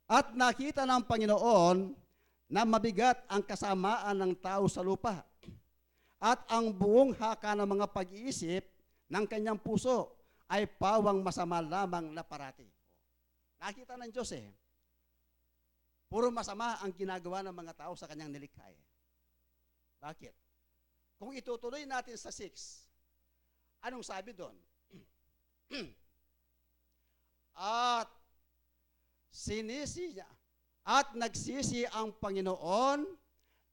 At nakita ng Panginoon na mabigat ang kasamaan ng tao sa lupa at ang buong haka ng mga pag-iisip ng kanyang puso ay pawang masama lamang na parati. Nakita ng Diyos puro masama ang ginagawa ng mga tao sa kanyang nilikha Bakit? Kung itutuloy natin sa 6, anong sabi doon? At sinisi niya at nagsisi ang Panginoon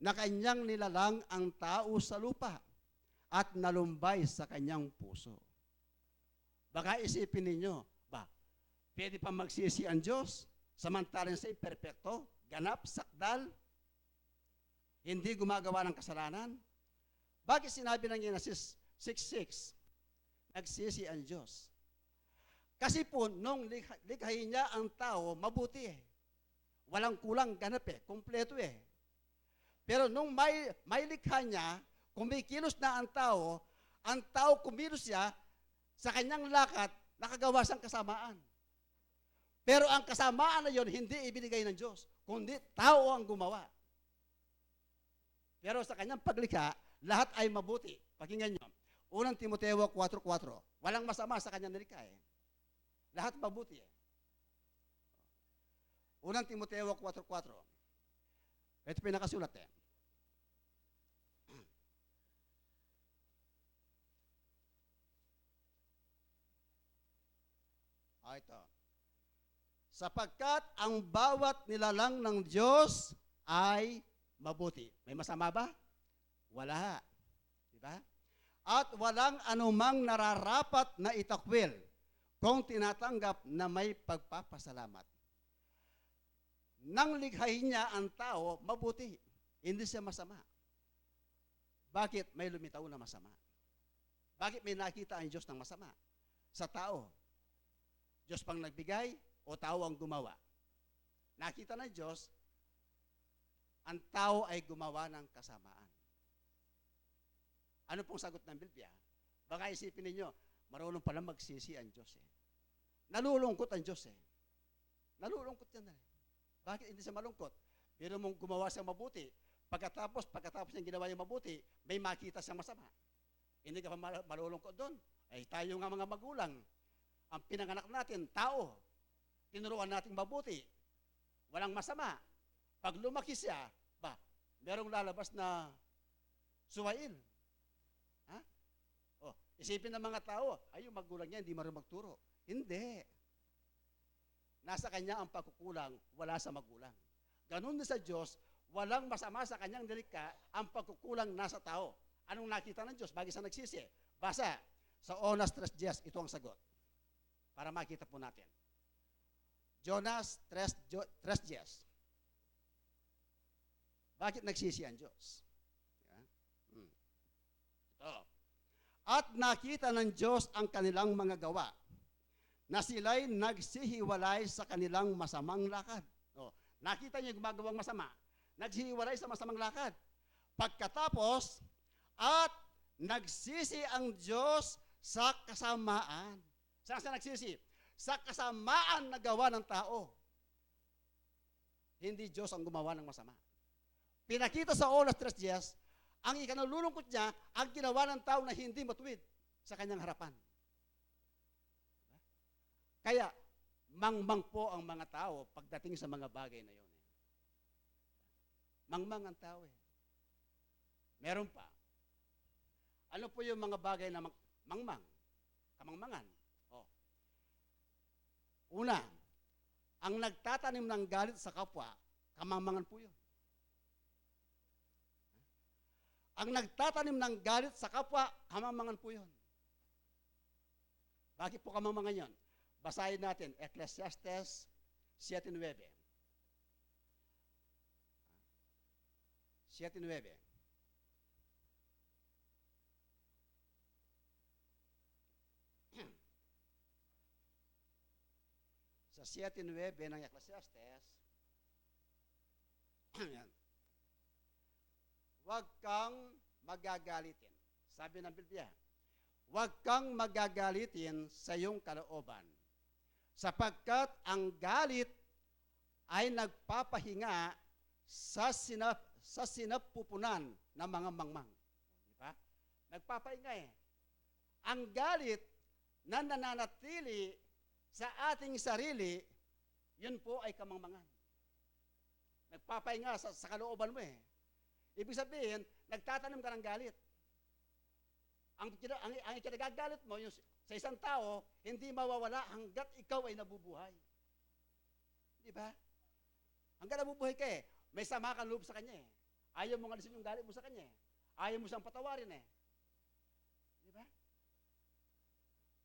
na kanyang nilalang ang tao sa lupa at nalumbay sa kanyang puso. Baka isipin ninyo, pwede pa magsisi ang Diyos samantalang siya'y perpekto, ganap, sakdal, hindi gumagawa ng kasalanan? Bakit sinabi ng Genesis 6:6, nagsisi ang Diyos? Kasi po, nung likhain niya ang tao, mabuti Walang kulang, ganap kumpleto Pero nung may likha niya, kumikilos na ang tao kumilos siya, sa kanyang lakad, nakagawa siyang kasamaan. Pero ang kasamaan na yon hindi ibinigay ng Diyos, kundi tao ang gumawa. Pero sa kanyang paglikha, lahat ay mabuti. Pakinggan nyo. Unang Timoteo 4:4. Walang masama sa kanyang nilikha Lahat mabuti Unang Timoteo 4:4. Ito pinakasulat Ito. Sapagkat ang bawat nilalang ng Diyos ay mabuti. May masama ba? Wala. Diba? At walang anumang nararapat na itakwil kung tinatanggap na may pagpapasalamat. Nang likhain niya ang tao, mabuti. Hindi siya masama. Bakit may lumitaw na masama? Bakit may nakita ang Diyos ng masama? Sa tao. Diyos pang nagbigay o tao ang gumawa? Nakita ng Diyos, ang tao ay gumawa ng kasamaan. Ano pong sagot ng Biblia? Baka isipin ninyo, marunong pala magsisi ang Diyos Nalulungkot ang Diyos Nalulungkot yan Bakit hindi siya malungkot? Pero mong gumawa siya mabuti, pagkatapos niya ginawa niya mabuti, may makita siyang masama. Hindi ka pa malulungkot doon. Ay tayo nga mga magulang, ang pinanganak natin, tao, tinuruan natin mabuti, walang masama. Pag lumaki siya, merong lalabas na suwail. Isipin ng mga tao, yung magulang niya, hindi marunong magturo. Hindi. Nasa kanya ang pagkukulang, wala sa magulang. Ganun din sa Diyos, walang masama sa kanyang nilikha, ang pagkukulang nasa tao. Anong nakita ng Diyos? Bagay sa nagsisi. Basa, sa Onas 3:10, ito ang sagot. Para makita po natin. Jonas 3:10. Bakit nagsisi ang Diyos? Ito. At nakita ng Diyos ang kanilang mga gawa, na sila'y nagsihiwalay sa kanilang masamang lakad. Nakita niyo gumagawang masama. Nagsihiwalay sa masamang lakad. Pagkatapos, at nagsisi ang Diyos sa kasamaan. Saan siya nagsisi? Sa kasamaan na gawa ng tao. Hindi Diyos ang gumawa ng masama. Pinakita sa Onas 3:10, ang ikanalulungkot niya, ang ginawa ng tao na hindi matuwid sa kanyang harapan. Kaya, mangmang po ang mga tao pagdating sa mga bagay na yun. Mangmang ang tao Meron pa. Ano po yung mga bagay na mangmang? Kamangmangan. Una, ang nagtatanim ng galit sa kapwa, kamangmangan po yun. Ang nagtatanim ng galit sa kapwa, kamangmangan po yun. Bakit po kamangmangan yun? Basahin natin, Ecclesiastes 7:9. 7:9. Sa 7:9 ng Ecclesiastes, huwag kang magagalitin. Sabi ng Biblia, huwag kang magagalitin sa iyong kalooban, sapagkat ang galit ay ay nagpapahinga sa sinapupunan ng mga mangmang. Di ba? Nagpapahinga eh. Ang galit na nananatili sa ating sarili, yun po ay kamangmangan. Nagpapahinga sa kalooban mo eh. Ibig sabihin, nagtatanim ka ng galit. Ang kinagagalit mo, yung sa isang tao, hindi mawawala hanggat ikaw ay nabubuhay. Di ba? Hanggang nabubuhay ka eh. May sama kang loob sa kanya eh. Ayaw mong alisin yung galit mo sa kanya eh. Ayaw mo siyang patawarin eh. Di ba?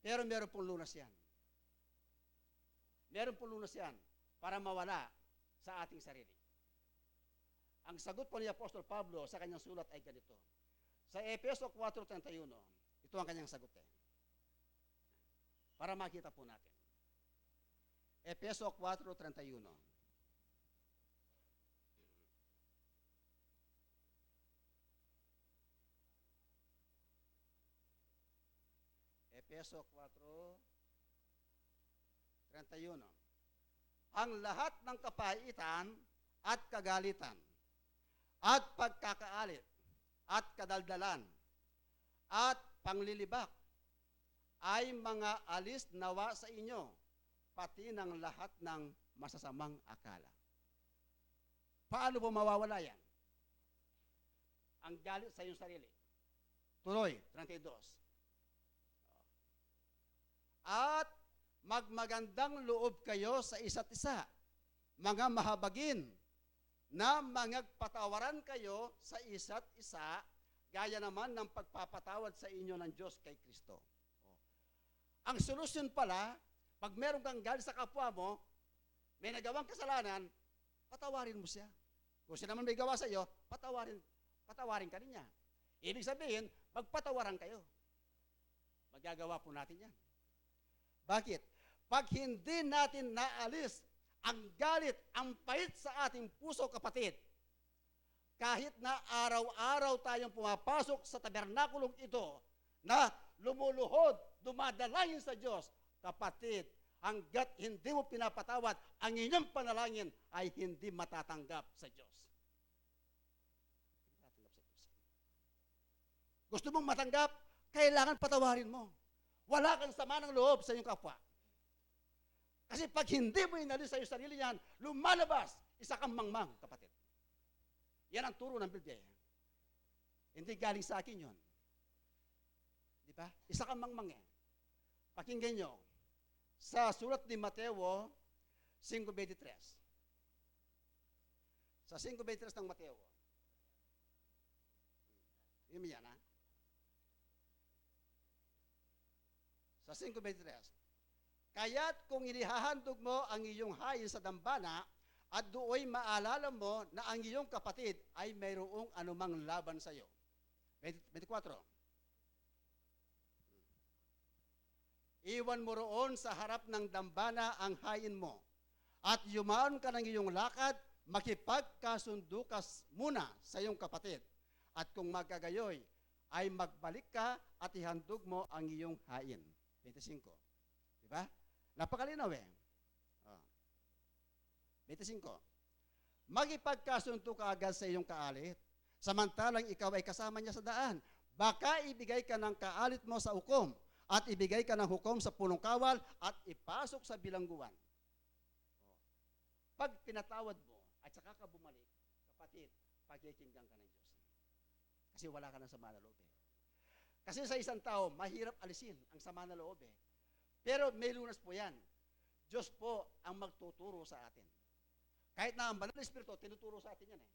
Pero meron pong lunas yan. Meron pong lunas yan para mawala sa ating sarili. Ang sagot po ni Apostol Pablo sa kanyang sulat ay ganito. Sa Efeso 4:31, ito ang kanyang sagot eh. Para makita po natin. Efeso 4:31. Efeso 4:31. Ang lahat ng kapaitan at kagalitan at pagkakaalit at kadaldalan at panglilibak ay mga alis nawa sa inyo, pati ng lahat ng masasamang akala. Paano po mawawala yan? Ang galit sa iyong sarili. Tuloy, 32. At magmagandang loob kayo sa isa't isa, mga mahabagin, na mangagpatawaran kayo sa isa't isa, gaya naman ng pagpapatawad sa inyo ng Diyos kay Kristo. Ang solusyon pala, pag meron kang galit sa kapwa mo, may nagawang kasalanan, patawarin mo siya. Kung siya naman may gawa sa iyo, patawarin ka rin niya. Ibig sabihin, magpatawaran kayo. Magagawa po natin yan. Bakit? Pag hindi natin naalis ang galit, ang pait sa ating puso, kapatid, kahit na araw-araw tayong pumapasok sa tabernakulong ito, na lumuluhod, dumadalangin sa Diyos, kapatid, hanggat hindi mo pinapatawad, ang inyong panalangin ay hindi matatanggap sa Diyos. Gusto mong matanggap, kailangan patawarin mo. Wala kang sama ng loob sa iyong kapwa. Kasi pag hindi mo inalis sa iyong sarili yan, lumalabas, isa kang mangmang, kapatid. Yan ang turo ng Biblia. Hindi galing sa akin yun. Di ba? Isa kang mangmang eh. Pakinggan nyo. Sa sulat ni Mateo 5:23. Sa 5:23 ng Mateo. Yun yan ha. Sa 5:23. Kaya't kung inihahandog mo ang iyong hayin sa dambana at do'y maalala mo na ang iyong kapatid ay mayroong anumang laban sa iyo. 24. Iwan mo roon sa harap ng dambana ang hayin mo at yumaon ka ng iyong lakad, makipagkasundo ka muna sa iyong kapatid. At kung magkagayoy, ay magbalik ka at ihandog mo ang iyong hain. 25. Diba? Napakalinaw eh. 25. Magipagkasundo ka agad sa iyong kaalit, samantalang ikaw ay kasama niya sa daan. Baka ibigay ka ng kaalit mo sa hukom, at ibigay ka ng hukom sa punong kawal, at ipasok sa bilangguan. Pag pinatawad mo, at saka ka bumalik, kapatid, pagkikinggan ka ng Diyos. Kasi wala ka ng sama na loob eh. Kasi sa isang tao, mahirap alisin ang sama na loob eh. Pero may lunas po yan. Diyos po ang magtuturo sa atin. Kahit na ang banal na Espiritu, tinuturo sa atin yan eh.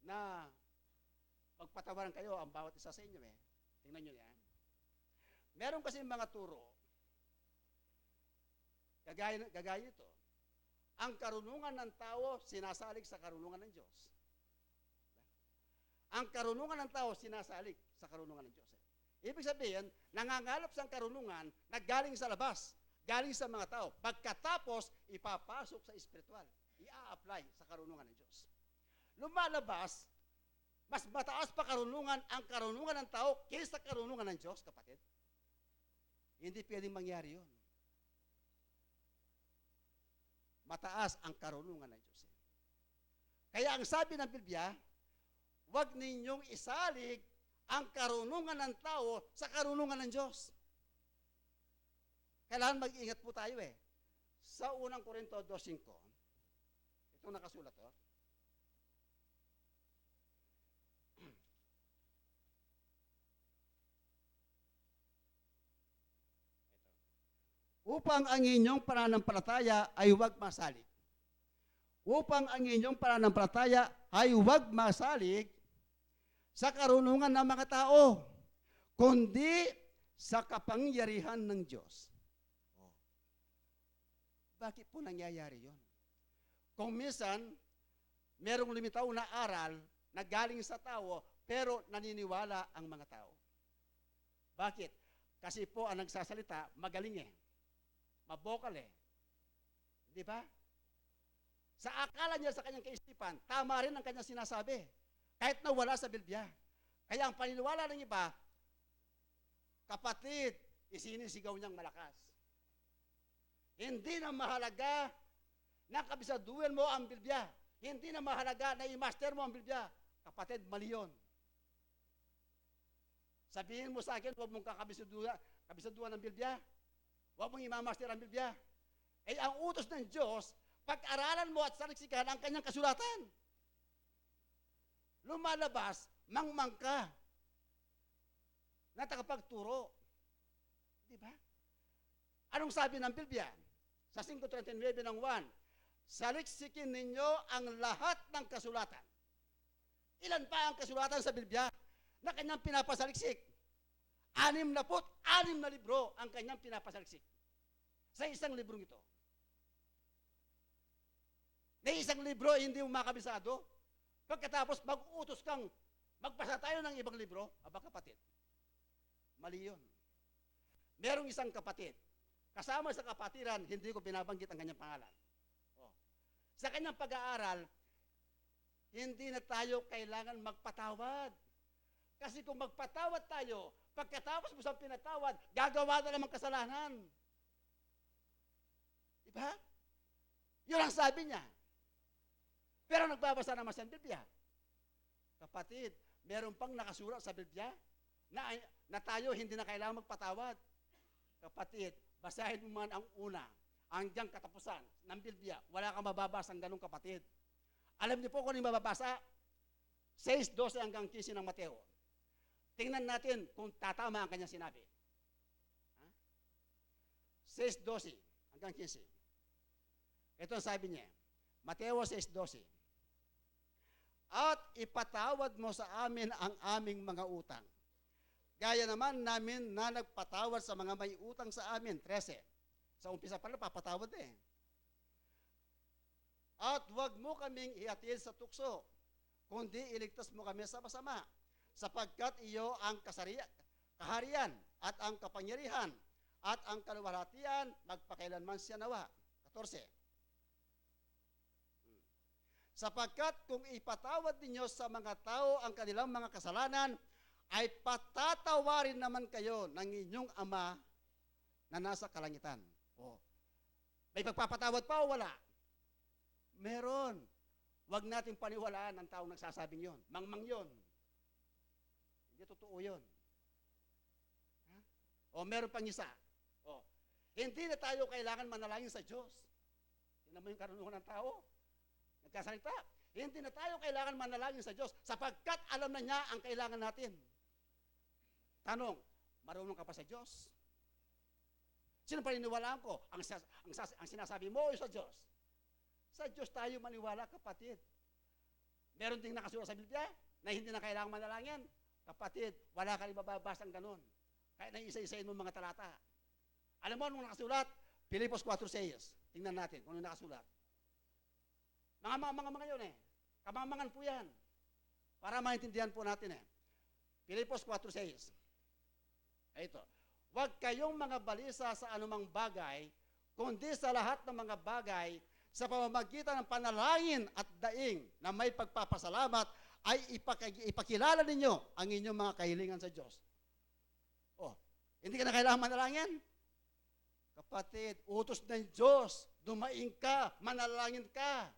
Na pagpatawaran kayo ang bawat isa sa inyo eh. Tingnan nyo yan. Meron kasi mga turo, gagaya nito. Ang karunungan ng tao, sinasalig sa karunungan ng Diyos. Ang karunungan ng tao, sinasalig sa karunungan ng Diyos. Ibig sabihin, nangangalap sa karunungan na galing sa labas, galing sa mga tao. Pagkatapos, ipapasok sa espiritual. I-a-apply sa karunungan ng Diyos. Lumalabas, mas mataas pa karunungan ang karunungan ng tao kaysa karunungan ng Diyos, kapatid. Hindi pwedeng mangyari yun. mataas ang karunungan ng Diyos. Kaya ang sabi ng Biblia, huwag ninyong isalig ang karunungan ng tao sa karunungan ng Diyos. Kailangan mag-ingat po tayo eh. Sa unang Korinto 2:5, itong nakasulat to. Upang ang inyong pananampalataya ay huwag masalig. Upang ang inyong pananampalataya ay huwag masalig sa karunungan ng mga tao, kundi sa kapangyarihan ng Diyos. Oh. Bakit po nangyayari yon? Kung minsan, merong limitaw na aral na galing sa tao, pero naniniwala ang mga tao. Bakit? Kasi po ang nagsasalita, magaling eh. Mabokal eh. Di ba? Sa akala niya sa kanyang kaisipan, tama rin ang kanyang sinasabi. Kahit na wala sa Biblia. Kaya ang paniniwala ng iba, kapatid, isinisigaw niyang malakas. Hindi na mahalaga na kabisaduhin mo ang Biblia. Hindi na mahalaga na i-master mo ang Biblia. Kapatid, mali yun. Sabihin mo sa akin, huwag mong kabisaduhan ng Biblia. Huwag mong imamaster ang Biblia. Eh, ang utos ng Diyos, pag-aralan mo at saliksikan ang kanyang kasulatan. Lumalabas, mangmang ka na tagapagturo. Di ba? Anong sabi ng Biblia? Sa 5:39 ng 1, saliksikin ninyo ang lahat ng kasulatan. Ilan pa ang kasulatan sa Biblia na kanyang pinapasaliksik? 66 na libro ang kanyang pinapasaliksik sa isang librong ito. Na isang libro, hindi mo makabisado. Pagkatapos mag-utos kang magbasa tayo ng ibang libro, aba kapatid, mali yun. Merong isang kapatid, kasama sa kapatiran, hindi ko binabanggit ang kanyang pangalan. Oh. Sa kanyang pag-aaral, hindi na tayo kailangan magpatawad. Kasi kung magpatawad tayo, pagkatapos mo sa pinatawad, gagawa na naman kasalanan. Diba? Yun ang sabi niya. Pero nagbabasa naman siya ng Biblia. Kapatid, meron pang nakasulat sa Biblia na tayo hindi na kailangan magpatawad. Kapatid, basahin mo man ang una, hanggang katapusan ng Biblia. Wala kang mababasa ng ganung kapatid. Alam niyo po kung ano yung mababasa? 6:12 hanggang 15 ng Mateo. Tingnan natin kung tatama ang kanyang sinabi. 6:12 hanggang 15. Ito ang sabi niya. Mateo 6:12. At ipatawad mo sa amin ang aming mga utang. Gaya naman namin na nagpatawad sa mga may utang sa amin. 13. Sa umpisa pa na papatawad eh. At huwag mo kaming ihatid sa tukso, kundi iligtas mo kami sa masama, sapagkat iyo ang kaharian at ang kapangyarihan at ang kaluwalhatian magpakailanman siya nawa. 14. Sapagkat kung ipatawad ninyo sa mga tao ang kanilang mga kasalanan, ay patatawarin naman kayo ng inyong Ama na nasa kalangitan. O, may pagpapatawad pa o wala? Meron. Huwag natin paniwalaan ang taong nagsasabing yon. Mangmang yon. Hindi totoo yon. O, meron pang isa. O, hindi na tayo kailangan manalangin sa Diyos. Tingnan mo yung karunungan ng tao. Nagkasalita. Hindi na tayo kailangan manalangin sa Diyos sapagkat alam na niya ang kailangan natin. Tanong, marunong ka pa sa Diyos? Sino paniniwalaan ko? Ang sinasabi mo o sa Diyos? Sa Diyos tayo maniwala, kapatid. Meron ding nakasulat sa Biblia na hindi na kailangan manalangin. Kapatid, wala ka rin mababasang ganun. Kahit na isa-isain mo mga talata. Alam mo anong nakasulat? Filipos 4:6. Tingnan natin kung ano nakasulat. Mga yun eh. Kamamangan po yan. Para maintindihan po natin eh. Filipos 4:6. Ito. Huwag kayong mga balisa sa anumang bagay, kundi sa lahat ng mga bagay, sa pamamagitan ng panalangin at daing na may pagpapasalamat, ay ipakilala ninyo ang inyong mga kahilingan sa Diyos. Oh, hindi ka na kailangan manalangin? Kapatid, utos ng Diyos, dumaing ka, manalangin ka.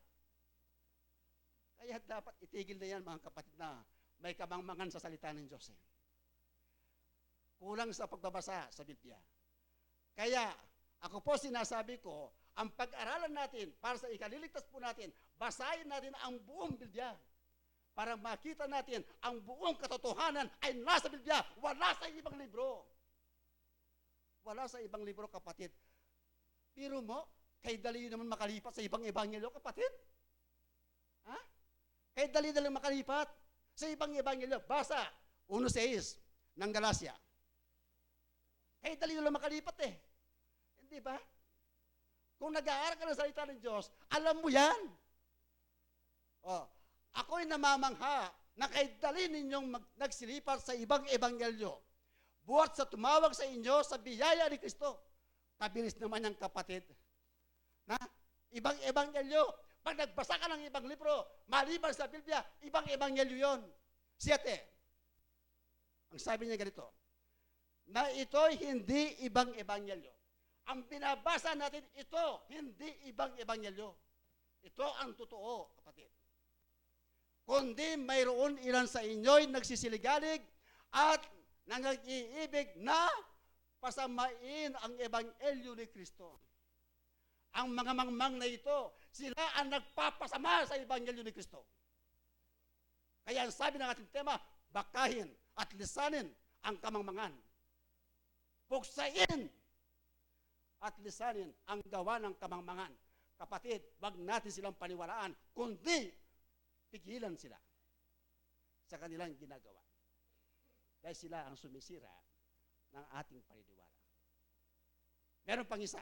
Kaya dapat itigil na yan, mga kapatid, na may kamangmangan sa salita ng Diyos. Kulang sa pagbabasa sa Biblia. Kaya, ako po sinasabi ko, ang pag-aralan natin para sa ikaliligtas po natin, basahin natin ang buong Biblia para makita natin ang buong katotohanan ay nasa Biblia, wala sa ibang libro. Wala sa ibang libro, kapatid. Pero mo, kay dali naman makalipat sa ibang ebanghelyo, kapatid. Ha? Kay dali naman makalipat sa ibang ebanghelyo. Basa, 1:6 ng Galacia. Kay dali naman makalipat Hindi ba? Kung nag-aaral ka ng salita ng Diyos, alam mo yan. Ako'y namamangha na kahit dali ninyong nagsilipat sa ibang ebanghelyo, buhat sa tumawag sa inyo sa biyaya ni Kristo. Kabilis naman yung kapatid. Na? Ibang ebanghelyo. Pag nagbasa ka ng ibang libro, maliban sa Biblia, ibang ebanghelyo yon. 7. Ang sabi niya ganito, na ito'y hindi ibang ebanghelyo. Ang binabasa natin, ito, hindi ibang ebanghelyo. Ito ang totoo, kapatid. Kundi mayroon ilan sa inyo'y nagsisiligalig at nag-iibig na pasamain ang ebanghelyo ni Kristo. Ang mga mangmang na ito, sila ang nagpapasama sa ebanghelyo ni Kristo. Kaya ang sabi ng ating tema, bakahin at lisanin ang kamangmangan. Puksain at lisanin ang gawa ng kamangmangan. Kapatid, wag natin silang paniwalaan, kundi pigilan sila sa kanilang ginagawa. Dahil sila ang sumisira ng ating paniniwala. Meron pang isa.